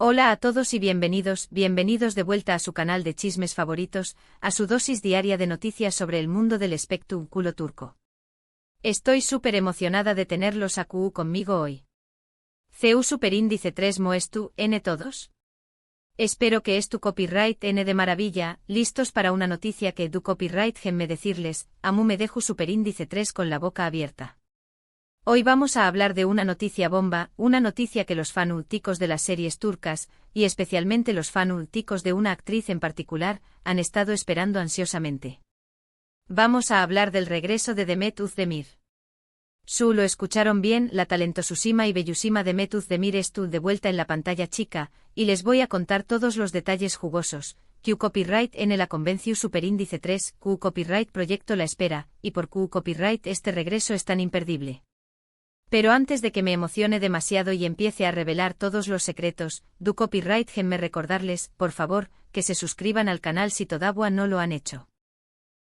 Hola a todos y bienvenidos de vuelta a su canal de chismes favoritos, a su dosis diaria de noticias sobre el mundo del espectáculo turco. Estoy súper emocionada de tenerlos a conmigo hoy. CU Superíndice 3 Moestu N todos. Espero que es tu copyright N de maravilla, listos para una noticia que du copyright me decirles, amu me dejo Superíndice 3 con la boca abierta. Hoy vamos a hablar de una noticia bomba, una noticia que los fanáticos de las series turcas, y especialmente los fanáticos de una actriz en particular, han estado esperando ansiosamente. Vamos a hablar del regreso de Demet Özdemir. Lo escucharon bien, la talentosísima y bellísima Demet Özdemir estuvo de vuelta en la pantalla chica, y les voy a contar todos los detalles jugosos. Q Copyright N la convenció Superíndice 3, Q Copyright Proyecto la espera, y por Q Copyright este regreso es tan imperdible. Pero antes de que me emocione demasiado y empiece a revelar todos los secretos, du copyright me recordarles, por favor, que se suscriban al canal si todavía no lo han hecho.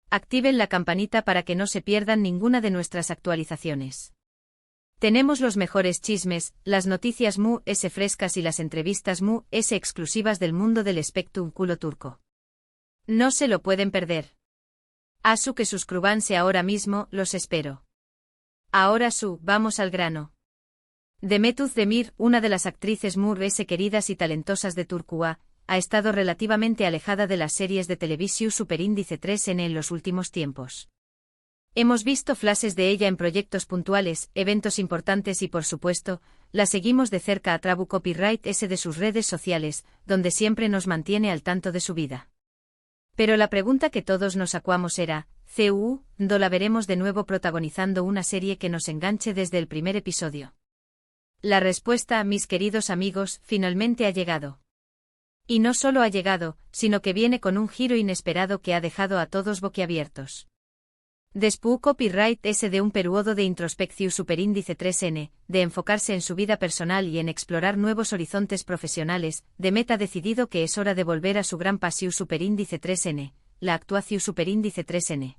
Activen la campanita para que no se pierdan ninguna de nuestras actualizaciones. Tenemos los mejores chismes, las noticias frescas y las entrevistas exclusivas del mundo del espectáculo turco. No se lo pueden perder. Asu que suscríbanse ahora mismo, los espero. Ahora vamos al grano. Demet Özdemir, una de las actrices queridas y talentosas de Turquía, ha estado relativamente alejada de las series de televisión Superíndice 3N en los últimos tiempos. Hemos visto flashes de ella en proyectos puntuales, eventos importantes y por supuesto, la seguimos de cerca a través Copyright S de sus redes sociales, donde siempre nos mantiene al tanto de su vida. Pero la pregunta que todos nos acuamos era, ¿do la veremos de nuevo protagonizando una serie que nos enganche desde el primer episodio? La respuesta, mis queridos amigos, finalmente ha llegado. Y no solo ha llegado, sino que viene con un giro inesperado que ha dejado a todos boquiabiertos. Después Copyright S de un periodo de introspección Superíndice 3N, de enfocarse en su vida personal y en explorar nuevos horizontes profesionales, Demet ha decidido que es hora de volver a su gran pasión Superíndice 3N, la actuación Superíndice 3N.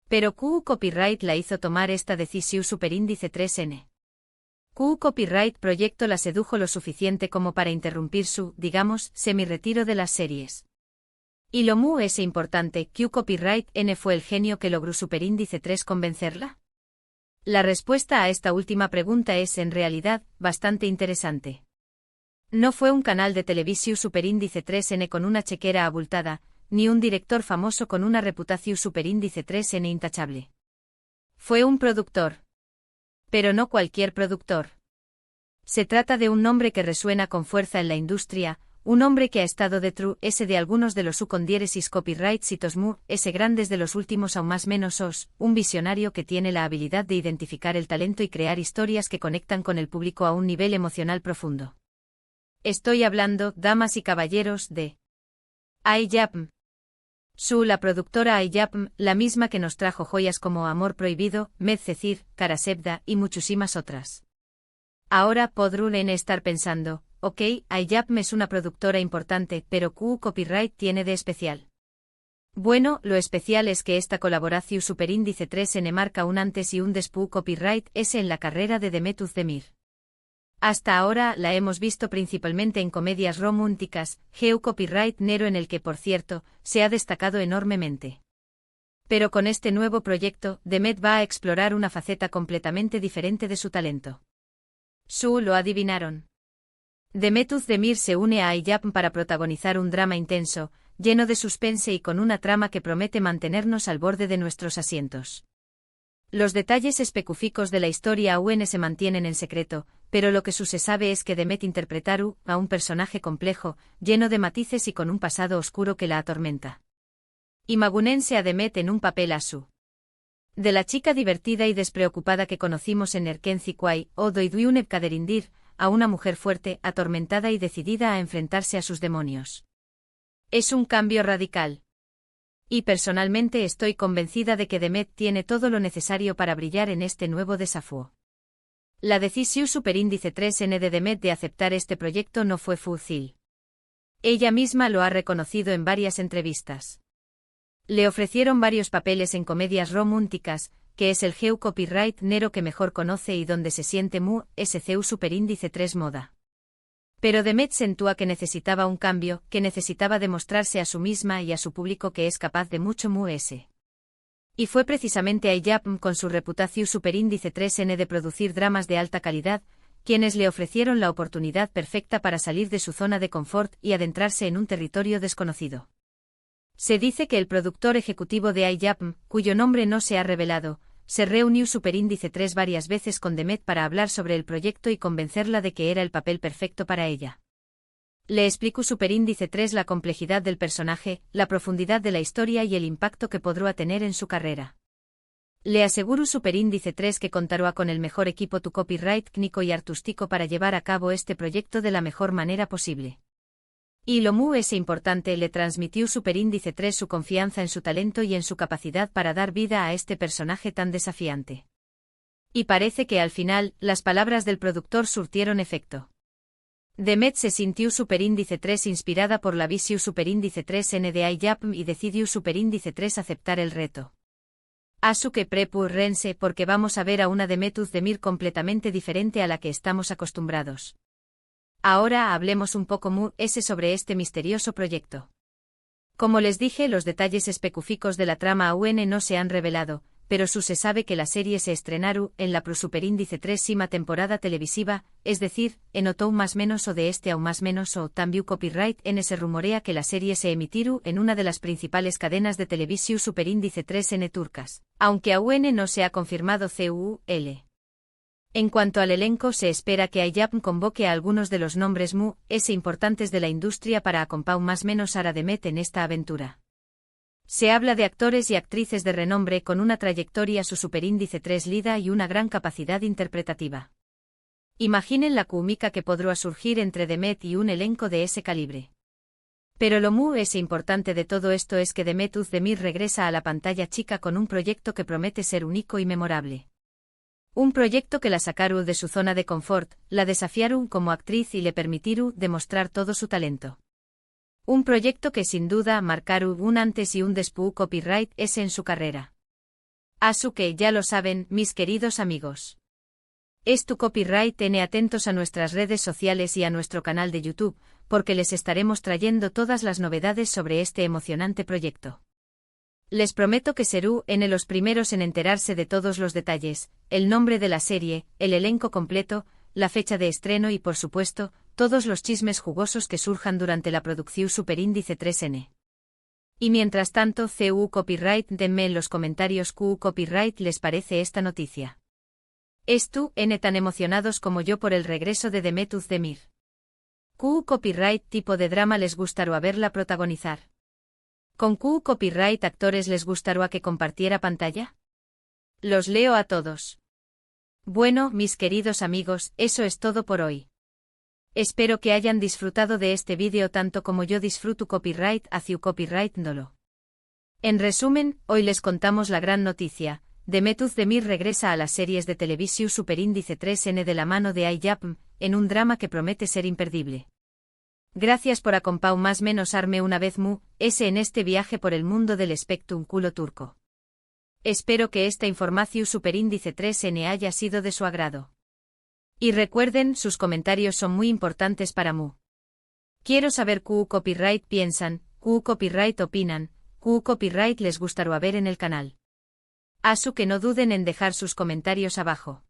Pero Q Copyright la hizo tomar esta decisión Superíndice 3N. Q Copyright Proyecto la sedujo lo suficiente como para interrumpir su, digamos, semi-retiro de las series. Y lo es importante, Q Copyright N fue el genio que logró Superíndice 3 convencerla. La respuesta a esta última pregunta es en realidad bastante interesante. No fue un canal de televisión Superíndice 3N con una chequera abultada, ni un director famoso con una reputación Superíndice 3N intachable. Fue un productor. Pero no cualquier productor. Se trata de un nombre que resuena con fuerza en la industria, un hombre que ha estado detrás de algunos de los condieresis copyrights hitos grandes de los últimos aún más menos un visionario que tiene la habilidad de identificar el talento y crear historias que conectan con el público a un nivel emocional profundo. Estoy hablando, damas y caballeros, de Ay-Yapım. La productora Ay-Yapım, la misma que nos trajo joyas como Amor Prohibido, Medcezir, Karasevda y muchísimas otras. Ahora podrán estar pensando, ok, Ay-Yapım es una productora importante, pero Q Copyright tiene de especial. Bueno, lo especial es que esta colaboración Superíndice 3N marca un antes y un después Copyright S en la carrera de Demet Özdemir. Hasta ahora la hemos visto principalmente en comedias románticas, Q Copyright Nero en el que por cierto, se ha destacado enormemente. Pero con este nuevo proyecto, Demet va a explorar una faceta completamente diferente de su talento. Lo adivinaron. Demet Özdemir se une a Ay-Yapım para protagonizar un drama intenso, lleno de suspense y con una trama que promete mantenernos al borde de nuestros asientos. Los detalles específicos de la historia aún se mantienen en secreto, pero lo que se sabe es que Demet interpretaru a un personaje complejo, lleno de matices y con un pasado oscuro que la atormenta. Imagúnense a Demet en un papel asu. De la chica divertida y despreocupada que conocimos en Erken Zikuay o Doyduyuneb Kaderindir, a una mujer fuerte, atormentada y decidida a enfrentarse a sus demonios. Es un cambio radical. Y personalmente estoy convencida de que Demet tiene todo lo necesario para brillar en este nuevo desafío. La decisión Superíndice 3N de Demet de aceptar este proyecto no fue fácil. Ella misma lo ha reconocido en varias entrevistas. Le ofrecieron varios papeles en comedias románticas, que es el Q Copyright Nero que mejor conoce y donde se siente SCU Superíndice 3 moda. Pero Demet sentía que necesitaba un cambio, que necesitaba demostrarse a sí misma y a su público que es capaz de mucho ese. Y fue precisamente Aiyap, con su reputación superíndice 3N de producir dramas de alta calidad, quienes le ofrecieron la oportunidad perfecta para salir de su zona de confort y adentrarse en un territorio desconocido. Se dice que el productor ejecutivo de Aiyap, cuyo nombre no se ha revelado, se reunió superíndice 3 varias veces con Demet para hablar sobre el proyecto y convencerla de que era el papel perfecto para ella. Le explicó superíndice 3 la complejidad del personaje, la profundidad de la historia y el impacto que podrá tener en su carrera. Le aseguro superíndice 3 que contará con el mejor equipo tu copyright técnico y artístico para llevar a cabo este proyecto de la mejor manera posible. Y lo muy importante le transmitió superíndice 3 su confianza en su talento y en su capacidad para dar vida a este personaje tan desafiante. Y parece que al final, las palabras del productor surtieron efecto. Demet se sintió superíndice 3 inspirada por la visión superíndice 3N de Aiyap y decidió superíndice 3 aceptar el reto. Asu que rense porque vamos a ver a una Demet Özdemir completamente diferente a la que estamos acostumbrados. Ahora hablemos un poco sobre este misterioso proyecto. Como les dije, los detalles específicos de la trama aún no se han revelado, pero se sabe que la serie se estrenará en la superíndice 3ª temporada televisiva, es decir, en otoño más menos o de este aún más menos o también copyright N se rumorea que la serie se emitirá en una de las principales cadenas de televisión superíndice 3N turcas, aunque aún no se ha confirmado CUL. En cuanto al elenco, se espera que Aiyap convoque a algunos de los nombres importantes de la industria para acompañar más menos a Demet en esta aventura. Se habla de actores y actrices de renombre con una trayectoria su superíndice 3 lida y una gran capacidad interpretativa. Imaginen la química que podrá surgir entre Demet y un elenco de ese calibre. Pero lo importante de todo esto es que Demet Özdemir regresa a la pantalla chica con un proyecto que promete ser único y memorable. Un proyecto que la sacaron de su zona de confort, la desafiaron como actriz y le permitieron demostrar todo su talento. Un proyecto que sin duda marcaron un antes y un después copyright en su carrera. Asu que ya lo saben, mis queridos amigos. Es tu copyright N, atentos a nuestras redes sociales y a nuestro canal de YouTube, porque les estaremos trayendo todas las novedades sobre este emocionante proyecto. Les prometo que serú los primeros en enterarse de todos los detalles, el nombre de la serie, el elenco completo, la fecha de estreno y por supuesto, todos los chismes jugosos que surjan durante la producción superíndice 3N. Y mientras tanto, CU Copyright, denme en los comentarios QU Copyright les parece esta noticia. ¿Están tan emocionados como yo por el regreso de Demet Özdemir? ¿QU Copyright tipo de drama les gustaría verla protagonizar? ¿Con QU Copyright actores les gustaría que compartiera pantalla? Los leo a todos. Bueno, mis queridos amigos, eso es todo por hoy. Espero que hayan disfrutado de este vídeo tanto como yo disfruto copyright hacia copyright dolo. En resumen, hoy les contamos la gran noticia. Demet Özdemir regresa a las series de televisión superíndice 3N de la mano de Aiyap, en un drama que promete ser imperdible. Gracias por acompañar más menos arme una vez en este viaje por el mundo del espectáculo turco. Espero que esta información superíndice 3N haya sido de su agrado. Y recuerden, sus comentarios son muy importantes para Quiero saber QU Copyright piensan, QU Copyright opinan, QU Copyright les gustaría ver en el canal. Asu que no duden en dejar sus comentarios abajo.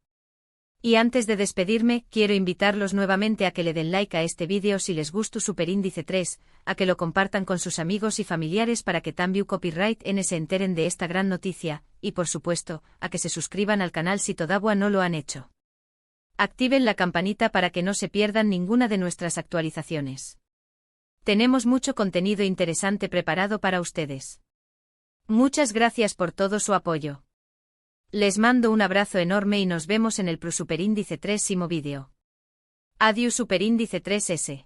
Y antes de despedirme, quiero invitarlos nuevamente a que le den like a este vídeo si les gustó superíndice 3, a que lo compartan con sus amigos y familiares para que también Copyright N se enteren de esta gran noticia, y por supuesto, a que se suscriban al canal si todavía no lo han hecho. Activen la campanita para que no se pierdan ninguna de nuestras actualizaciones. Tenemos mucho contenido interesante preparado para ustedes. Muchas gracias por todo su apoyo. Les mando un abrazo enorme y nos vemos en el superíndice 3º vídeo. Adiós superíndice 3S.